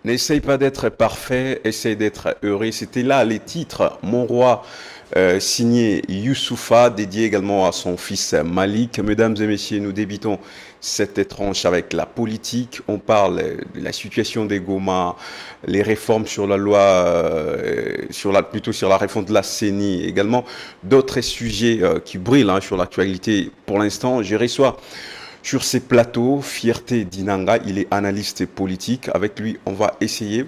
N'essaye pas d'être parfait, essaye d'être heureux. C'était là les titres. Mon roi, signé Youssoufa, dédié également à son fils Malik. Mesdames et messieurs, nous débutons cette tranche avec la politique. On parle de la situation des Goma, les réformes sur la loi, plutôt sur la réforme de la CENI, également d'autres sujets qui brillent sur l'actualité. Pour l'instant, je reçois sur ces plateaux, Fierté Dinanga, il est analyste politique. Avec lui, on va essayer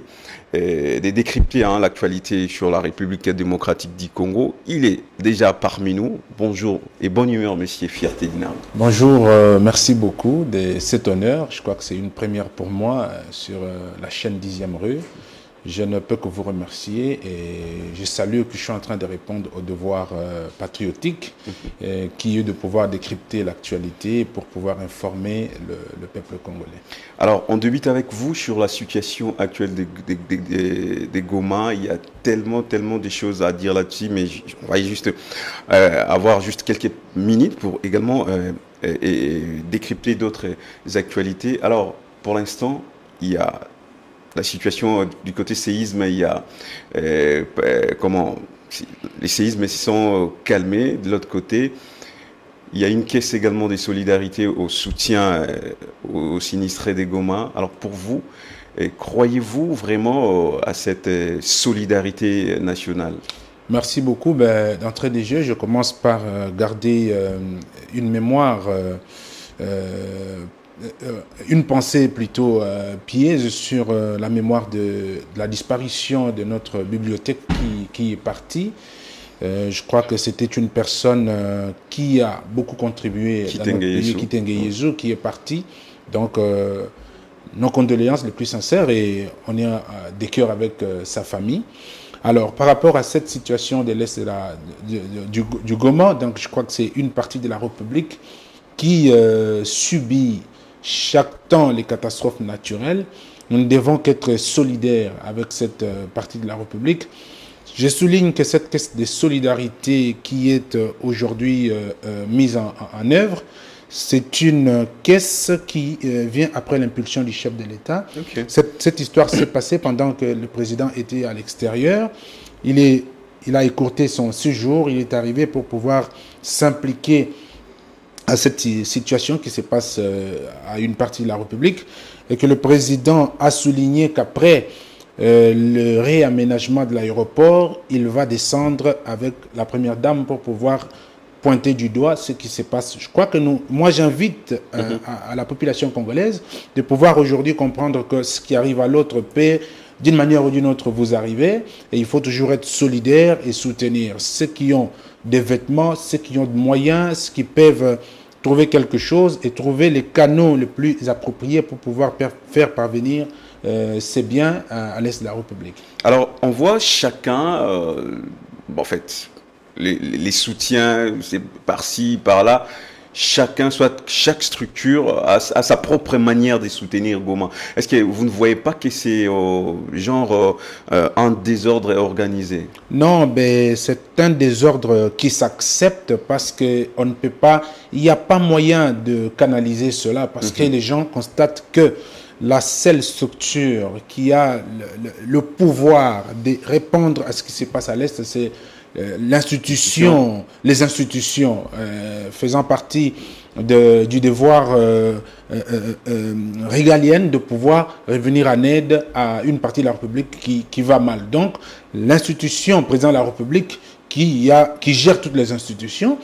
de décrypter l'actualité sur la République démocratique du Congo. Il est déjà parmi nous. Bonjour et bonne humeur, monsieur Fierté Dinanga. Bonjour, merci beaucoup de cet honneur. Je crois que c'est une première pour moi sur la chaîne 10e rue. Je ne peux que vous remercier et je salue que je suis en train de répondre au devoir patriotique qui est de pouvoir décrypter l'actualité pour pouvoir informer le peuple congolais. Alors, on débute avec vous sur la situation actuelle des Goma. Il y a tellement de choses à dire là-dessus, mais on va juste avoir juste quelques minutes pour également décrypter d'autres actualités. Alors, pour l'instant, il y a la situation du côté séisme, il y a les séismes se sont calmés. De l'autre côté, il y a une caisse également des solidarités au soutien aux sinistrés des Goma. Alors pour vous, croyez-vous vraiment à cette solidarité nationale? Merci beaucoup. D'entrée des jeux, je commence par garder une mémoire une pensée plutôt pieuse sur la mémoire de la disparition de notre bibliothèque qui est partie. Je crois que c'était une personne qui a beaucoup contribué dans notre pays, Kitenge Yezu, qui est partie. Donc, nos condoléances les plus sincères et on est des cœurs avec sa famille. Alors, par rapport à cette situation de l'Est du Goma, donc je crois que c'est une partie de la République qui subit chaque temps les catastrophes naturelles. Nous ne devons qu'être solidaires avec cette partie de la République. Je souligne que cette caisse de solidarité qui est aujourd'hui mise en œuvre, c'est une caisse qui vient après l'impulsion du chef de l'État. Okay. Cette histoire s'est passée pendant que le président était à l'extérieur. Il a écourté son séjour, il est arrivé pour pouvoir s'impliquer à cette situation qui se passe à une partie de la République et que le président a souligné qu'après le réaménagement de l'aéroport, il va descendre avec la première dame pour pouvoir pointer du doigt ce qui se passe. Je crois que moi j'invite à la population congolaise de pouvoir aujourd'hui comprendre que ce qui arrive à l'autre peut d'une manière ou d'une autre vous arriver et il faut toujours être solidaire et soutenir ceux qui ont des vêtements, ceux qui ont des moyens, ceux qui peuvent trouver quelque chose et trouver les canaux les plus appropriés pour pouvoir faire parvenir ces biens à l'Est de la République. Alors, on voit chacun, en fait, les soutiens, c'est par-ci, par-là. Chaque structure a sa propre manière de soutenir Goma. Est-ce que vous ne voyez pas que c'est un désordre organisé? Non, c'est un désordre qui s'accepte parce que on ne peut pas, il n'y a pas moyen de canaliser cela parce que les gens constatent que la seule structure qui a le pouvoir de répondre à ce qui se passe à l'Est, c'est les institutions faisant partie du devoir régalien de pouvoir revenir en aide à une partie de la République qui va mal. Donc, l'institution président de la République qui gère toutes les institutions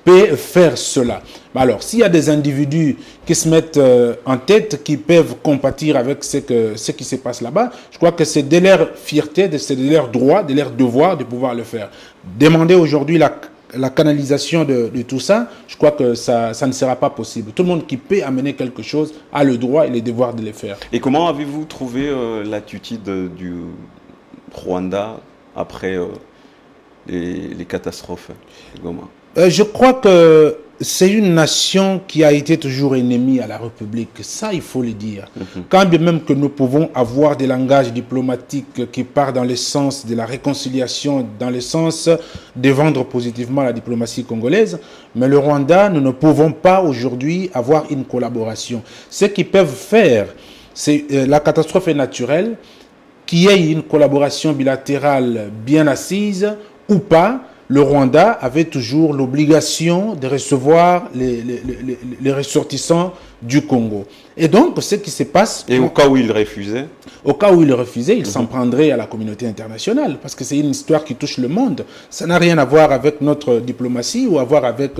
peut faire cela. Alors, s'il y a des individus qui se mettent en tête, qui peuvent compatir avec ce qui se passe là-bas, je crois que c'est de leur fierté, c'est de leur droit, de leur devoir de pouvoir le faire. Demander aujourd'hui la canalisation de tout ça, je crois que ça ne sera pas possible. Tout le monde qui peut amener quelque chose a le droit et le devoir de le faire. Et comment avez-vous trouvé l'attitude du Rwanda après les catastrophes de Goma? Je crois que c'est une nation qui a été toujours ennemie à la République. Ça, il faut le dire. Quand bien même que nous pouvons avoir des langages diplomatiques qui partent dans le sens de la réconciliation, dans le sens de vendre positivement la diplomatie congolaise, mais le Rwanda, nous ne pouvons pas aujourd'hui avoir une collaboration. Ce qu'ils peuvent faire, c'est la catastrophe est naturelle. qu'il y ait une collaboration bilatérale bien assise ou pas, le Rwanda avait toujours l'obligation de recevoir les ressortissants du Congo. Et donc, ce qui se passe... Et au cas où il refusait? Au cas où il refusait, il s'en prendrait à la communauté internationale, parce que c'est une histoire qui touche le monde. Ça n'a rien à voir avec notre diplomatie ou à voir avec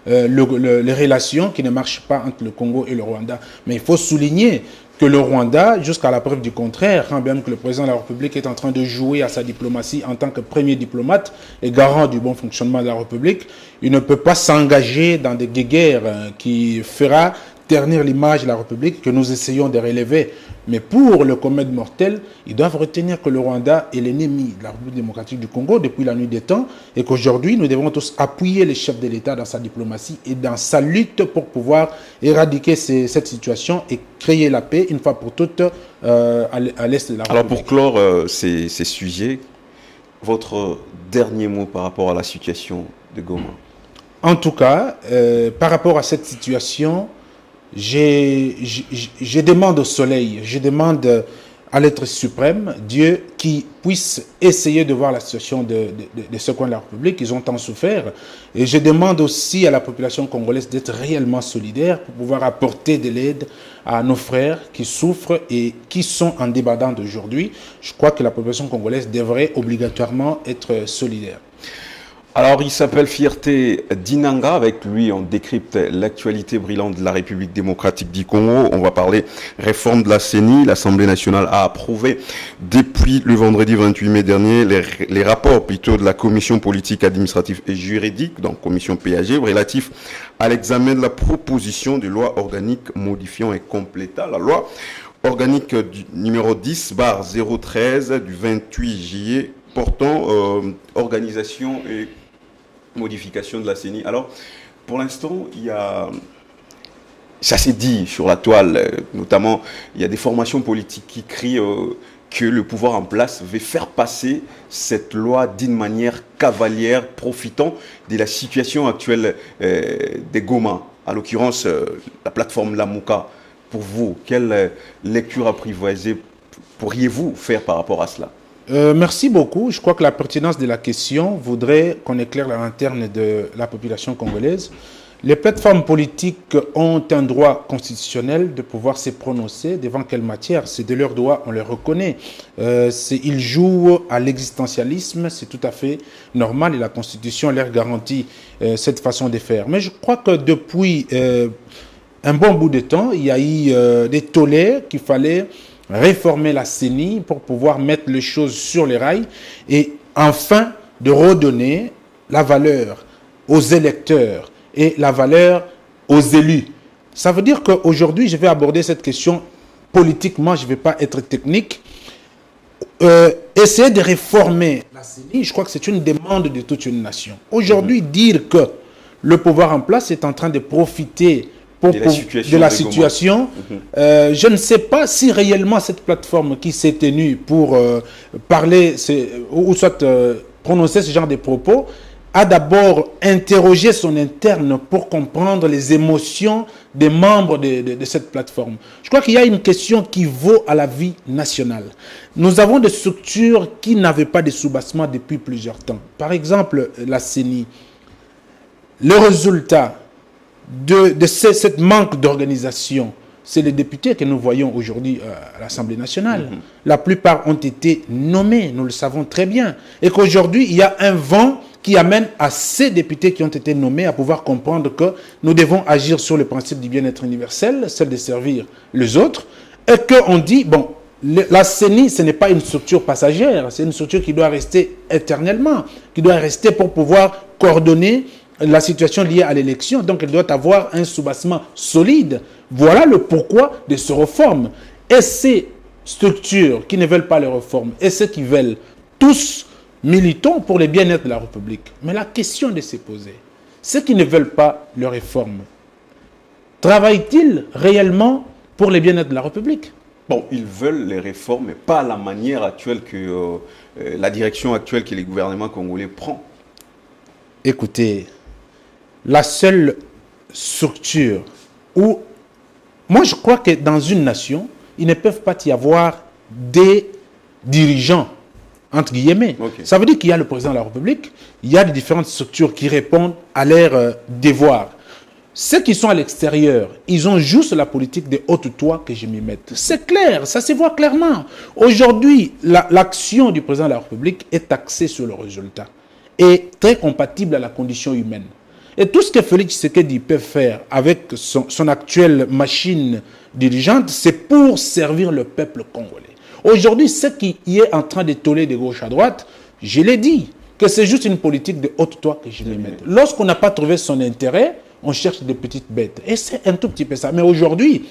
les relations qui ne marchent pas entre le Congo et le Rwanda. Mais il faut souligner que le Rwanda, jusqu'à la preuve du contraire, quand bien que le président de la République est en train de jouer à sa diplomatie en tant que premier diplomate et garant du bon fonctionnement de la République, il ne peut pas s'engager dans des guerres qui fera ternir l'image de la République que nous essayons de relever. Mais pour le commun mortel, ils doivent retenir que le Rwanda est l'ennemi de la République démocratique du Congo depuis la nuit des temps et qu'aujourd'hui, nous devons tous appuyer les chefs de l'État dans sa diplomatie et dans sa lutte pour pouvoir éradiquer cette situation et créer la paix une fois pour toutes à l'est de la République. Alors pour clore ces sujets, votre dernier mot par rapport à la situation de Goma? En tout cas, par rapport à cette situation, je demande au soleil, je demande à l'être suprême, Dieu, qui puisse essayer de voir la situation de ce coin de la République. Ils ont tant souffert. Et je demande aussi à la population congolaise d'être réellement solidaire pour pouvoir apporter de l'aide à nos frères qui souffrent et qui sont en débandade aujourd'hui. Je crois que la population congolaise devrait obligatoirement être solidaire. Alors, il s'appelle Fierté Dinanga. Avec lui, on décrypte l'actualité brillante de la République démocratique du Congo. On va parler réforme de la CENI. L'Assemblée nationale a approuvé depuis le vendredi 28 mai dernier les rapports plutôt de la Commission politique, administrative et juridique, donc Commission PAG, relatifs à l'examen de la proposition de loi organique modifiant et complétant la loi organique numéro 10/013 du 28 juillet portant organisation et modification de la CENI. Alors, pour l'instant, ça s'est dit sur la toile, notamment, il y a des formations politiques qui crient que le pouvoir en place veut faire passer cette loi d'une manière cavalière, profitant de la situation actuelle des Goma, à l'occurrence la plateforme Lamuka. Pour vous, quelle lecture apprivoisée pourriez-vous faire par rapport à cela? Merci beaucoup. Je crois que la pertinence de la question voudrait qu'on éclaire la lanterne de la population congolaise. Les plateformes politiques ont un droit constitutionnel de pouvoir se prononcer devant quelle matière. C'est de leur droit, on les reconnaît. Ils jouent à l'existentialisme, c'est tout à fait normal et la Constitution leur garantit cette façon de faire. Mais je crois que depuis un bon bout de temps, il y a eu des tollés qu'il fallait réformer la CENI pour pouvoir mettre les choses sur les rails et enfin de redonner la valeur aux électeurs et la valeur aux élus. Ça veut dire qu'aujourd'hui, je vais aborder cette question politiquement, je ne vais pas être technique. Essayer de réformer la CENI, je crois que c'est une demande de toute une nation. Aujourd'hui, dire que le pouvoir en place est en train de profiter de la situation. Je ne sais pas si réellement cette plateforme qui s'est tenue pour parler ou soit prononcer ce genre de propos a d'abord interrogé son interne pour comprendre les émotions des membres de cette plateforme. Je crois qu'il y a une question qui vaut à la vie nationale. Nous avons des structures qui n'avaient pas de soubassement depuis plusieurs temps. Par exemple, la CENI. Le résultat de cette manque d'organisation, c'est les députés que nous voyons aujourd'hui à l'Assemblée nationale. La plupart ont été nommés, nous le savons très bien. Et qu'aujourd'hui, il y a un vent qui amène à ces députés qui ont été nommés à pouvoir comprendre que nous devons agir sur le principe du bien-être universel, celle de servir les autres, et qu'on dit, bon, la CENI, ce n'est pas une structure passagère, c'est une structure qui doit rester éternellement, qui doit rester pour pouvoir coordonner la situation liée à l'élection, donc elle doit avoir un soubassement solide. Voilà le pourquoi de ces réformes. Et ces structures qui ne veulent pas les réformes, et ceux qui veulent, tous militons pour le bien-être de la République. Mais la question de se poser, ceux qui ne veulent pas les réformes, travaillent-ils réellement pour le bien-être de la République? Bon, ils veulent les réformes, mais pas la manière actuelle que la direction actuelle que les gouvernements congolais prend. Écoutez, la seule structure où, moi je crois que dans une nation, il ne peut pas y avoir des dirigeants, entre guillemets. Okay. Ça veut dire qu'il y a le président de la République, il y a des différentes structures qui répondent à leurs devoirs. Ceux qui sont à l'extérieur, ils ont juste la politique de haute toi que je m'y mette. C'est clair, ça se voit clairement. Aujourd'hui, l'action du président de la République est axée sur le résultat et très compatible à la condition humaine. Et tout ce que Félix Tshisekedi peut faire avec son actuelle machine dirigeante, c'est pour servir le peuple congolais. Aujourd'hui, ce qui est en train de toller de gauche à droite, je l'ai dit, que c'est juste une politique de haute toi que je m'y mette. Lorsqu'on n'a pas trouvé son intérêt, on cherche des petites bêtes. Et c'est un tout petit peu ça. Mais aujourd'hui,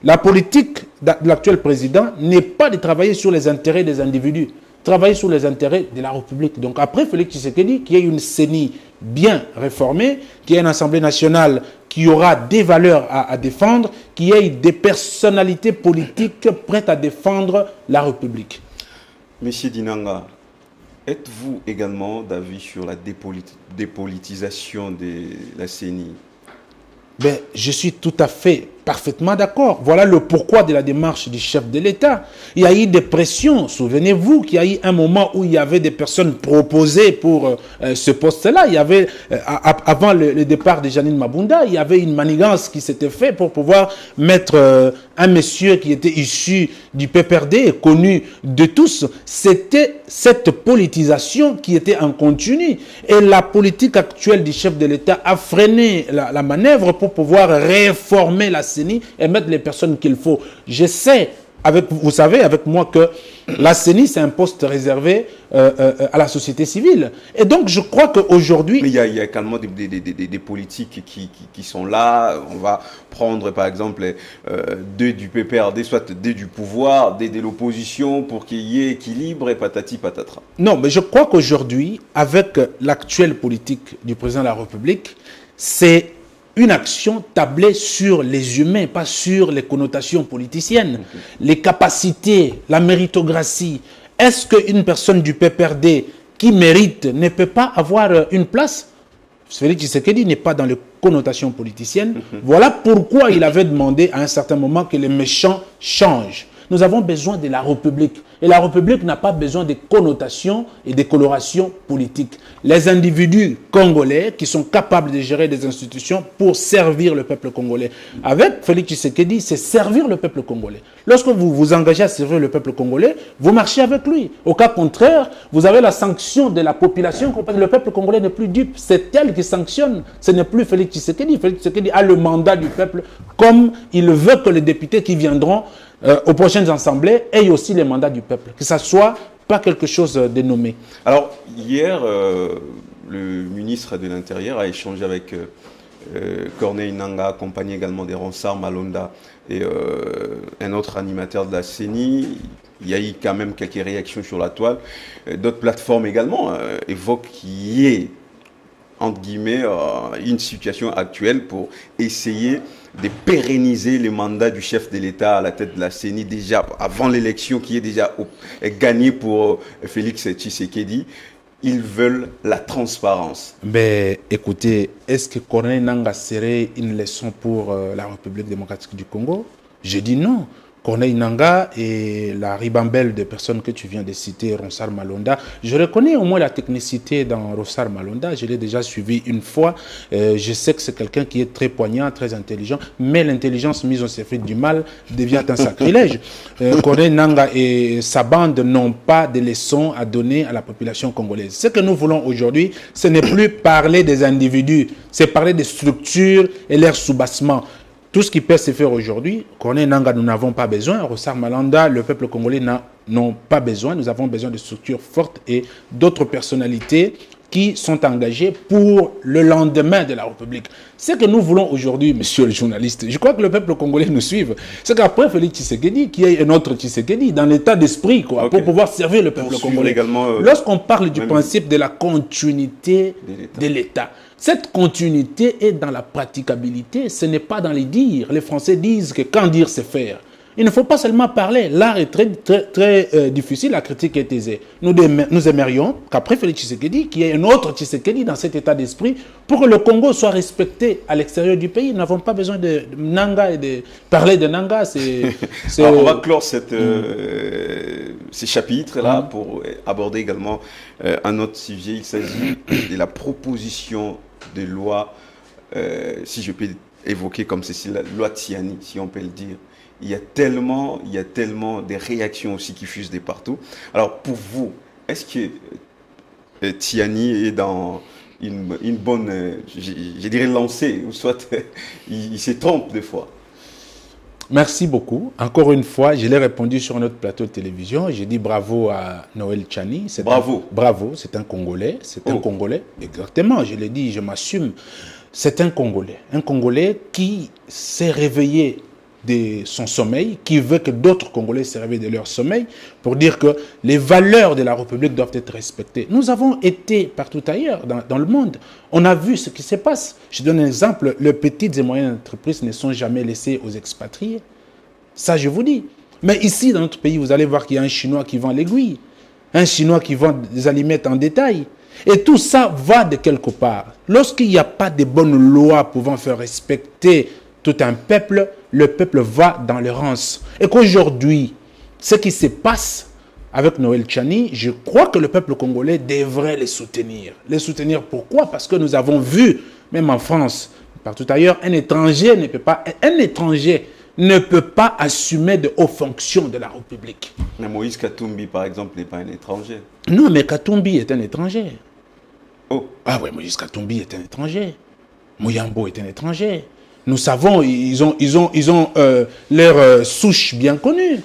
la politique de l'actuel président n'est pas de travailler sur les intérêts des individus, travailler sur les intérêts de la République. Donc après Félix Tshisekedi, qu'il y ait une CENI bien réformée, qu'il y ait une Assemblée nationale qui aura des valeurs à défendre, qu'il y ait des personnalités politiques prêtes à défendre la République. Monsieur Dinanga, êtes-vous également d'avis sur la dépolitisation de la CENI? Ben, je suis tout à fait, parfaitement d'accord. Voilà le pourquoi de la démarche du chef de l'État. Il y a eu des pressions. Souvenez-vous qu'il y a eu un moment où il y avait des personnes proposées pour ce poste-là. Il y avait, avant le départ de Janine Mabunda, il y avait une manigance qui s'était faite pour pouvoir mettre un monsieur qui était issu du PPRD, connu de tous. C'était cette politisation qui était en continu. Et la politique actuelle du chef de l'État a freiné la manœuvre pour pouvoir réformer la CENI et mettre les personnes qu'il faut. Je sais, vous savez avec moi que la CENI, c'est un poste réservé à la société civile. Et donc, je crois qu'aujourd'hui... Mais il y a également des politiques qui sont là. On va prendre, par exemple, deux du PPRD, soit deux du pouvoir, deux de l'opposition, pour qu'il y ait équilibre et patati patatra. Non, mais je crois qu'aujourd'hui, avec l'actuelle politique du président de la République, c'est une action tablée sur les humains, pas sur les connotations politiciennes. Okay. Les capacités, la méritocratie. Est-ce qu'une personne du PPRD qui mérite ne peut pas avoir une place? Félix Tshisekedi n'est pas dans les connotations politiciennes. Voilà pourquoi il avait demandé à un certain moment que les méchants changent. Nous avons besoin de la République. Et la République n'a pas besoin de connotations et de colorations politiques. Les individus congolais qui sont capables de gérer des institutions pour servir le peuple congolais. Avec Félix Tshisekedi, c'est servir le peuple congolais. Lorsque vous vous engagez à servir le peuple congolais, vous marchez avec lui. Au cas contraire, vous avez la sanction de la population. Le peuple congolais n'est plus dupe. C'est elle qui sanctionne. Ce n'est plus Félix Tshisekedi. Félix Tshisekedi a le mandat du peuple comme il veut que les députés qui viendront aux prochaines assemblées aient aussi les mandats du peuple. Que ça soit pas quelque chose de nommé. Alors, hier, le ministre de l'Intérieur a échangé avec Corneille Nangaa, accompagné également des Ronsard Malonda et un autre animateur de la CENI. Il y a eu quand même quelques réactions sur la toile. D'autres plateformes également évoquent qu'il y ait, entre guillemets, une situation actuelle pour essayer de pérenniser le mandat du chef de l'État à la tête de la CENI déjà avant l'élection qui est déjà gagnée pour Félix Tshisekedi. Ils veulent la transparence. Mais écoutez, est-ce que Corneille Nangaa serait une leçon pour la République démocratique du Congo? Je dis non. Corneille Nangaa et la ribambelle de personnes que tu viens de citer, Ronsard Malonda, je reconnais au moins la technicité dans Ronsard Malonda. Je l'ai déjà suivi une fois. Je sais que c'est quelqu'un qui est très poignant, très intelligent, mais l'intelligence mise au service du mal devient un sacrilège. Corneille Nangaa et sa bande n'ont pas de leçons à donner à la population congolaise. Ce que nous voulons aujourd'hui, ce n'est plus parler des individus, c'est parler des structures et leurs soubassement. Tout ce qui peut se faire aujourd'hui, Corneille Nangaa, nous n'avons pas besoin. Ronsard Malonda, le peuple congolais n'ont pas besoin. Nous avons besoin de structures fortes et d'autres personnalités qui sont engagées pour le lendemain de la République. Ce que nous voulons aujourd'hui, monsieur le journaliste, je crois que le peuple congolais nous suive, c'est qu'après Félix Tshisekedi, qu'il y ait un autre Tshisekedi dans l'état d'esprit, quoi, okay, pour pouvoir servir le peuple congolais. Lorsqu'on parle du principe de la continuité de l'État, cette continuité est dans la praticabilité, ce n'est pas dans les dires. Les Français disent que quand dire, c'est faire. Il ne faut pas seulement parler. L'art est très difficile, la critique est aisée. Nous aimerions qu'après Félix Tshisekedi, qu'il y ait un autre Tshisekedi dans cet état d'esprit pour que le Congo soit respecté à l'extérieur du pays. Nous n'avons pas besoin de Nangaa et de parler de Nangaa. Alors, on va clore cette ces chapitres-là pour aborder également un autre sujet. Il s'agit de la proposition de loi, si je peux évoquer comme ceci, la loi Tiani, si on peut le dire. Il y a tellement des réactions aussi qui fusent de partout. Alors pour vous, est-ce que Tiani est dans une bonne, je dirais, lancée, ou soit il se trompe des fois? Merci beaucoup. Encore une fois, je l'ai répondu sur notre plateau de télévision. J'ai dit bravo à Noël Tchani. Bravo. Bravo, c'est un Congolais. C'est un Congolais. Exactement, je l'ai dit, je m'assume. C'est un Congolais. Un Congolais qui s'est réveillé de son sommeil, qui veut que d'autres Congolais se réveillent de leur sommeil pour dire que les valeurs de la République doivent être respectées. Nous avons été partout ailleurs dans le monde. On a vu ce qui se passe. Je donne un exemple. Les petites et moyennes entreprises ne sont jamais laissées aux expatriés. Ça, je vous dis. Mais ici, dans notre pays, vous allez voir qu'il y a un Chinois qui vend l'aiguille, un Chinois qui vend des aliments en détail. Et tout ça va de quelque part. Lorsqu'il n'y a pas de bonnes lois pouvant faire respecter tout un peuple, le peuple va dans l'errance. Et qu'aujourd'hui, ce qui se passe avec Noël Tchani, je crois que le peuple congolais devrait les soutenir. Les soutenir pourquoi? Parce que nous avons vu, même en France, partout ailleurs, un étranger ne peut pas assumer de hautes fonctions de la République. Mais Moïse Katumbi, par exemple, n'est pas un étranger. Non, mais Katumbi est un étranger. Oh. Ah oui, Moïse Katumbi est un étranger. Mouyambo est un étranger. Nous savons, ils ont leur souche bien connue.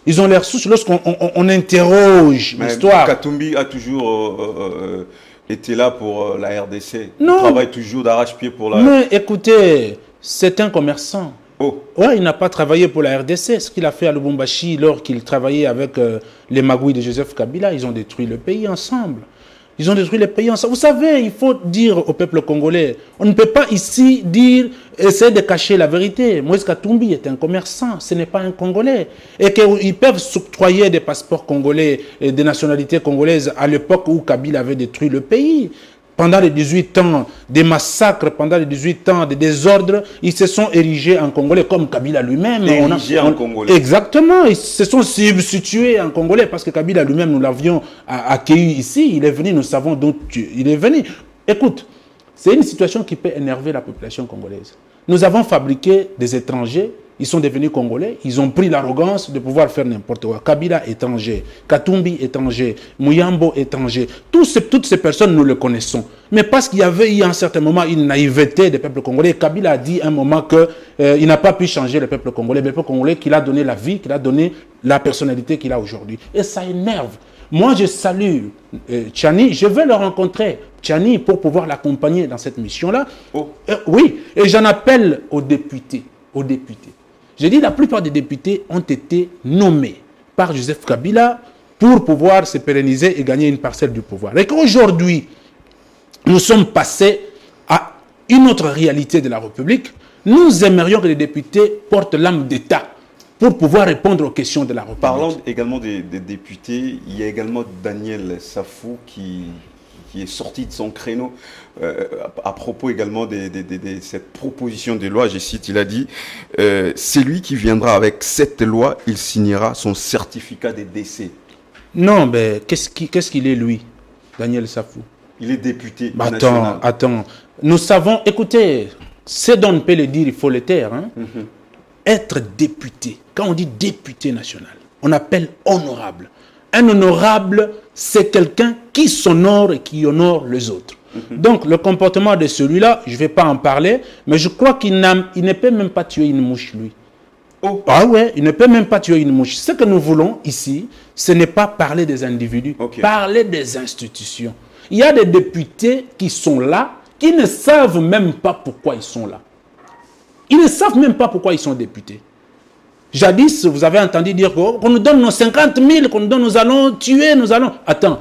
Ils ont leur souche. Lorsqu'on interroge l'histoire. Katumbi a toujours été là pour la RDC. Non. Il travaille toujours d'arrache-pied pour la... Mais écoutez, c'est un commerçant. Oh. Ouais, il n'a pas travaillé pour la RDC. Ce qu'il a fait à Lubumbashi, lorsqu'il travaillait avec les magouilles de Joseph Kabila, ils ont détruit le pays ensemble. Ils ont détruit le pays ensemble. Vous savez, il faut dire au peuple congolais, on ne peut pas ici essayer de cacher la vérité. Moïse Katumbi est un commerçant, ce n'est pas un Congolais. Et qu'ils peuvent s'octroyer des passeports congolais et des nationalités congolaises à l'époque où Kabila avait détruit le pays. Pendant les 18 ans des massacres, pendant les 18 ans des désordres, ils se sont érigés en Congolais, comme Kabila lui-même. Érigés en Congolais. Exactement, ils se sont substitués en Congolais, parce que Kabila lui-même, nous l'avions accueilli ici, il est venu, nous savons d'où il est venu. Écoute, c'est une situation qui peut énerver la population congolaise. Nous avons fabriqué des étrangers, ils sont devenus Congolais, ils ont pris l'arrogance de pouvoir faire n'importe quoi. Kabila étranger, Katumbi étranger, Mouyambo étranger, toutes ces personnes, nous les connaissons. Mais parce qu'il y avait eu à un certain moment une naïveté des peuples congolais, Kabila a dit à un moment qu'il n'a pas pu changer le peuple congolais, mais le peuple congolais qu'il a donné la vie, qu'il a donné la personnalité qu'il a aujourd'hui. Et ça énerve. Moi, je salue Tchani, je vais le rencontrer, Tchani, pour pouvoir l'accompagner dans cette mission-là. Oh. Oui, et j'en appelle aux députés. J'ai dit la plupart des députés ont été nommés par Joseph Kabila pour pouvoir se pérenniser et gagner une parcelle du pouvoir. Et qu'aujourd'hui, nous sommes passés à une autre réalité de la République. Nous aimerions que les députés portent l'âme d'État pour pouvoir répondre aux questions de la République. Parlant également des députés, il y a également Daniel Safou qui est sorti de son créneau à propos également de cette proposition de loi. Je cite, il a dit « Celui qui viendra avec cette loi, il signera son certificat de décès. » Non, mais qu'est-ce qu'il est, lui, Daniel Safou? Il est député national. Attends. Nous savons, écoutez, ce dont on peut le dire, il faut le taire. Hein? Être député, quand on dit député national, on appelle honorable. Un honorable, c'est quelqu'un qui s'honore et qui honore les autres. Donc, le comportement de celui-là, je ne vais pas en parler, mais je crois qu'il ne peut même pas tuer une mouche, lui. Oh. Ah ouais, il ne peut même pas tuer une mouche. Ce que nous voulons ici, ce n'est pas parler des individus, parler des institutions. Il y a des députés qui sont là, qui ne savent même pas pourquoi ils sont là. Ils ne savent même pas pourquoi ils sont députés. Jadis, vous avez entendu dire qu'on nous donne nos 50 000, qu'on nous donne, nous allons tuer, nous allons... Attends,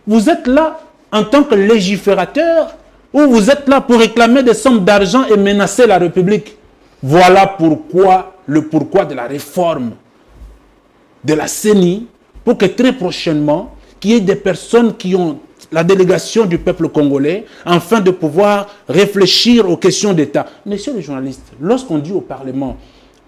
vous êtes là en tant que légiférateur ou vous êtes là pour réclamer des sommes d'argent et menacer la République? Voilà pourquoi, le pourquoi de la réforme de la CENI, pour que très prochainement, qu'il y ait des personnes qui ont la délégation du peuple congolais, afin de pouvoir réfléchir aux questions d'État. Messieurs les journalistes, lorsqu'on dit au Parlement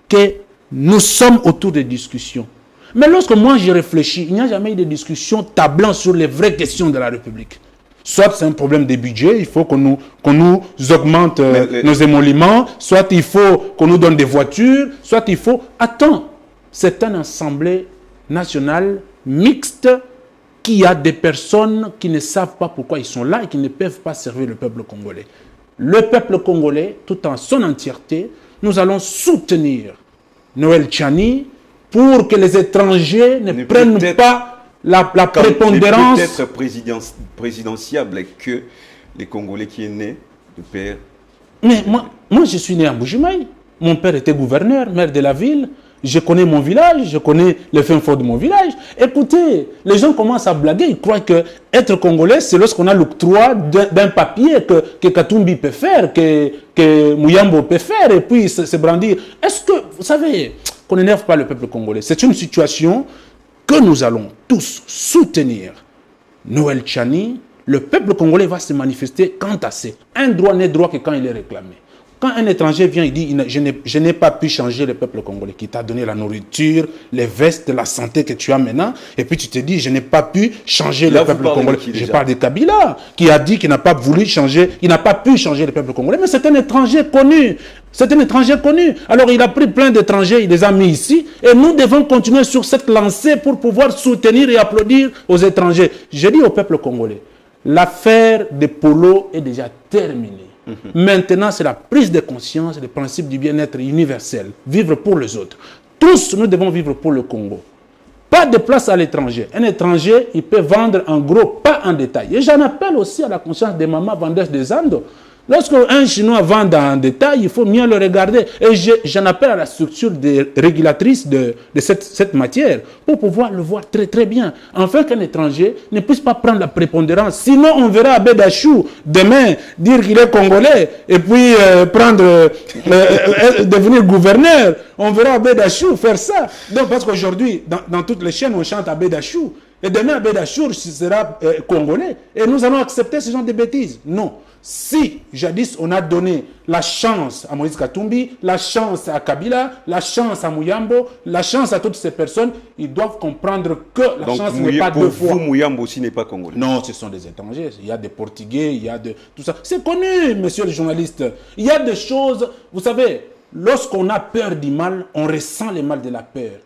que nous sommes autour des discussions, Mais lorsque moi j'y réfléchis, il n'y a jamais eu de discussion tablant sur les vraies questions de la République. Soit c'est un problème de budget, il faut qu'on nous augmente nos émoluments, soit il faut qu'on nous donne des voitures, soit il faut... Attends, c'est une assemblée nationale mixte qui a des personnes qui ne savent pas pourquoi ils sont là et qui ne peuvent pas servir le peuple congolais. Le peuple congolais, tout en son entièreté, nous allons soutenir Noël Tchani pour que les étrangers ne prennent pas la prépondérance. Peut-être présidentiable que les Congolais qui est né de père. Mais moi, je suis né à Bujimaï. Mon père était gouverneur, maire de la ville. Je connais mon village, je connais le fin fond de mon village. Écoutez, les gens commencent à blaguer. Ils croient que être congolais, c'est lorsqu'on a l'octroi d'un papier que Katumbi peut faire, que Mouyambo peut faire, et puis se brandir. Est-ce que, vous savez, qu'on n'énerve pas le peuple congolais? C'est une situation que nous allons tous soutenir. Noël Tchani, le peuple congolais va se manifester quant à c'est. Un droit n'est droit que quand il est réclamé. Quand un étranger vient, il dit « Je n'ai pas pu changer le peuple congolais qui t'a donné la nourriture, les vestes, la santé que tu as maintenant. » Et puis tu te dis « Je n'ai pas pu changer le peuple congolais. » Je parle de Kabila, qui a dit qu'il n'a pas voulu changer, il n'a pas pu changer le peuple congolais. Mais c'est un étranger connu. C'est un étranger connu. Alors il a pris plein d'étrangers, il les a mis ici. Et nous devons continuer sur cette lancée pour pouvoir soutenir et applaudir aux étrangers. Je dis au peuple congolais, l'affaire de Polo est déjà terminée. Maintenant, c'est la prise de conscience des principes du bien-être universel. Vivre pour les autres. Tous, nous devons vivre pour le Congo. Pas de place à l'étranger. Un étranger, il peut vendre en gros, pas en détail. Et j'en appelle aussi à la conscience des mamans vendeuses des Andes. Lorsqu'un Chinois vend en détail, il faut mieux le regarder. Et j'en appelle à la structure des régulatrices de cette matière pour pouvoir le voir très très bien. Afin qu'un étranger ne puisse pas prendre la prépondérance. Sinon, on verra Abedachou demain dire qu'il est congolais et puis devenir gouverneur. On verra Abedachou faire ça. Donc, parce qu'aujourd'hui, dans toutes les chaînes, on chante Abedachou. Et demain, Abedachou sera congolais. Et nous allons accepter ce genre de bêtises. Non. Si, jadis, on a donné la chance à Moïse Katumbi, la chance à Kabila, la chance à Mouyambo, la chance à toutes ces personnes, ils doivent comprendre que la chance n'est pas deux fois. Vous, Mouyambo aussi n'est pas congolais? Non, ce sont des étrangers. Il y a des Portugais, il y a de tout ça. C'est connu, monsieur le journaliste. Il y a des choses, vous savez, lorsqu'on a peur du mal, on ressent le mal de la peur.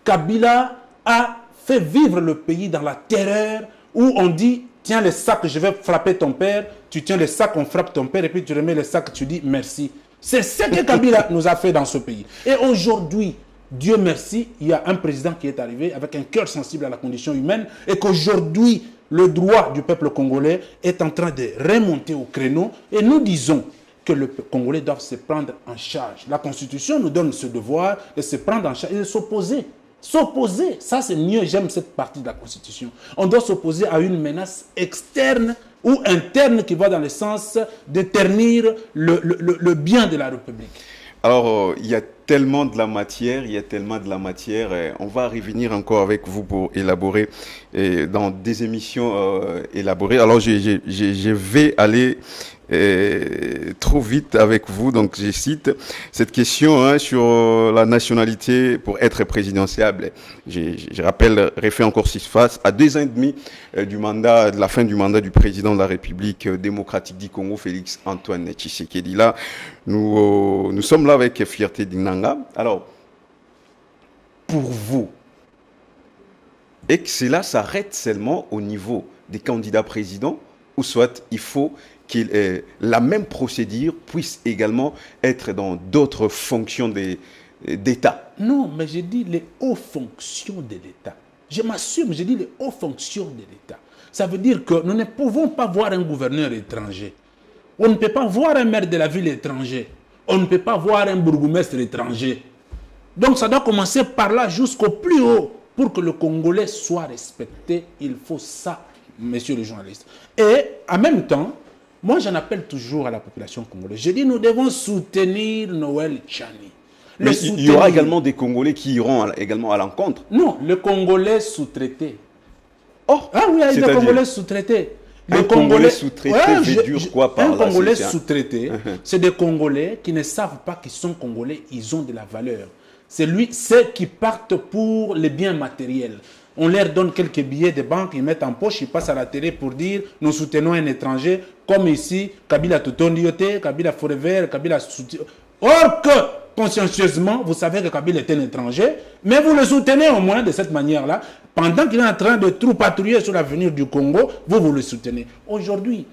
Kabila a fait vivre le pays dans la terreur où on dit... Tiens le sac, je vais frapper ton père. Tu tiens le sac, on frappe ton père. Et puis tu remets le sac, tu dis merci. C'est ce que Kabila nous a fait dans ce pays. Et aujourd'hui, Dieu merci, il y a un président qui est arrivé avec un cœur sensible à la condition humaine. Et qu'aujourd'hui, le droit du peuple congolais est en train de remonter au créneau. Et nous disons que le Congolais doit se prendre en charge. La Constitution nous donne ce devoir de se prendre en charge et de s'opposer. S'opposer, ça c'est mieux, j'aime cette partie de la Constitution. On doit s'opposer à une menace externe ou interne qui va dans le sens de ternir le bien de la République. Alors, il y a tellement de la matière, on va revenir encore avec vous pour élaborer dans des émissions élaborées. Alors, je vais aller trop vite avec vous, donc je cite cette question sur la nationalité pour être présidentiable. Je rappelle, refait encore face à 2 ans et demi de la fin du mandat du président de la République démocratique du Congo, Félix Antoine Tshisekedi. Là, nous sommes là avec fierté d'Inanga. Alors, pour vous, et que cela s'arrête seulement au niveau des candidats présidents, ou soit il faut que la même procédure puisse également être dans d'autres fonctions d'État? Non, mais j'ai dit les hauts fonctions de l'État. Je m'assume, j'ai dit les hauts fonctions de l'État. Ça veut dire que nous ne pouvons pas voir un gouverneur étranger. On ne peut pas voir un maire de la ville étranger. On ne peut pas voir un bourgmestre étranger. Donc ça doit commencer par là jusqu'au plus haut. Pour que le Congolais soit respecté, il faut ça, messieurs les journalistes. Et en même temps, moi j'en appelle toujours à la population congolaise. Je dis nous devons soutenir Noël Tchani. Mais il y aura également des Congolais qui iront également à l'encontre. Non, le Congolais sous-traité. Oh, ah oui, il y a des Congolais sous-traités. Un Congolais sous-traité veut dire quoi par là? Un Congolais sous-traité, c'est des Congolais qui ne savent pas qu'ils sont Congolais, ils ont de la valeur. C'est lui, ceux qui partent pour les biens matériels. On leur donne quelques billets de banque, ils mettent en poche, ils passent à la télé pour dire nous soutenons un étranger, comme ici, Kabila Tutondiote, Kabila Forever, Kabila soutient. Or que, consciencieusement, vous savez que Kabila est un étranger, mais vous le soutenez au moins de cette manière-là. Pendant qu'il est en train de patrouiller sur l'avenir du Congo, vous le soutenez. Aujourd'hui,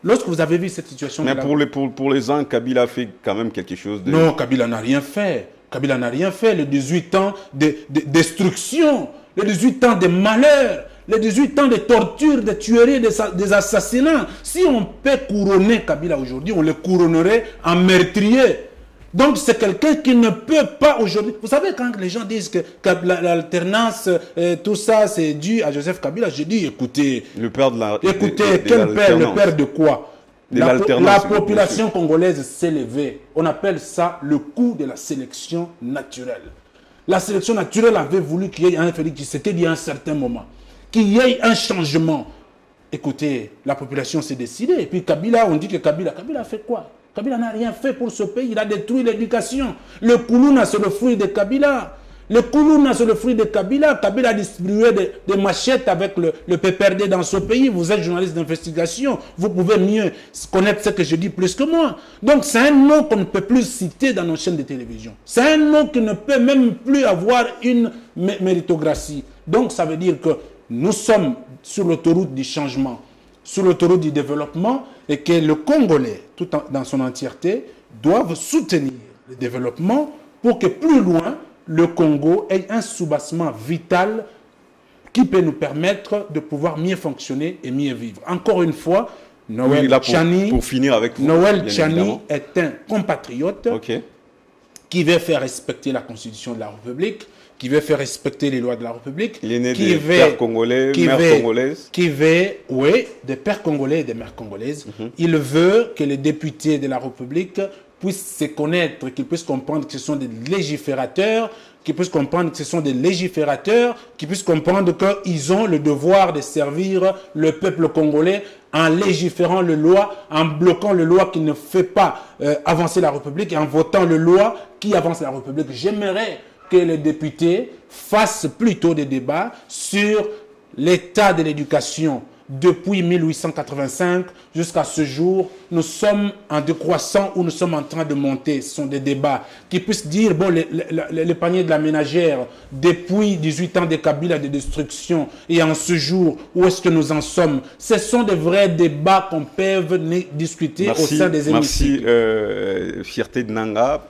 lorsque vous avez vu cette situation... Mais pour les ans, Kabila a fait quand même quelque chose de... Non, Kabila n'a rien fait. Kabila n'a rien fait. Les 18 ans de destruction, les 18 ans de malheur, les 18 ans de torture, de tueries, des assassinats. Si on peut couronner Kabila aujourd'hui, on le couronnerait en meurtrier. Donc c'est quelqu'un qui ne peut pas aujourd'hui... Vous savez, quand les gens disent que l'alternance, tout ça, c'est dû à Joseph Kabila, je dis, écoutez... Le père de la... Écoutez, quel père? Le père de quoi? La population congolaise s'est levée. On appelle ça le coup de la sélection naturelle. La sélection naturelle avait voulu qu'il y ait un Félix Tshisekedi à un certain moment. Qu'il y ait un changement. Écoutez, la population s'est décidée. Et puis Kabila, on dit que Kabila a fait quoi? Kabila n'a rien fait pour ce pays. Il a détruit l'éducation. Le Koulouna, c'est le fruit de Kabila. Le Koulouna, c'est le fruit de Kabila. Kabila a distribué des machettes avec le PPRD dans ce pays. Vous êtes journaliste d'investigation. Vous pouvez mieux connaître ce que je dis plus que moi. Donc, c'est un nom qu'on ne peut plus citer dans nos chaînes de télévision. C'est un nom qui ne peut même plus avoir une méritocratie. Donc, ça veut dire que nous sommes sur l'autoroute du changement, sur l'autoroute du développement, et que le Congolais, dans son entièreté, doivent soutenir le développement pour que plus loin, le Congo ait un soubassement vital qui peut nous permettre de pouvoir mieux fonctionner et mieux vivre. Encore une fois, Noël Tchani, pour finir avec vous, Noël Tchani est un compatriote qui veut faire respecter la Constitution de la République, qui veut faire respecter les lois de la République, il est né des pères congolais, mères congolaises. Oui, des pères congolais et des mères congolaises. Il veut que les députés de la République puissent se connaître, qu'ils puissent comprendre que ce sont des légiférateurs, qu'ils puissent comprendre que ce sont des légiférateurs, qu'ils puissent comprendre qu'ils ont le devoir de servir le peuple congolais en légiférant les lois, en bloquant les lois qui ne fait pas avancer la République et en votant les lois qui avancent la République. J'aimerais que les députés fassent plutôt des débats sur l'état de l'éducation. Depuis 1885 jusqu'à ce jour, nous sommes en décroissant ou nous sommes en train de monter. Ce sont des débats qui puissent dire, bon, les paniers de la ménagère, depuis 18 ans de Kabila de destruction et en ce jour, où est-ce que nous en sommes? Ce sont des vrais débats qu'on peut discuter au sein des hémicycles. Merci, Fierté de Nanga.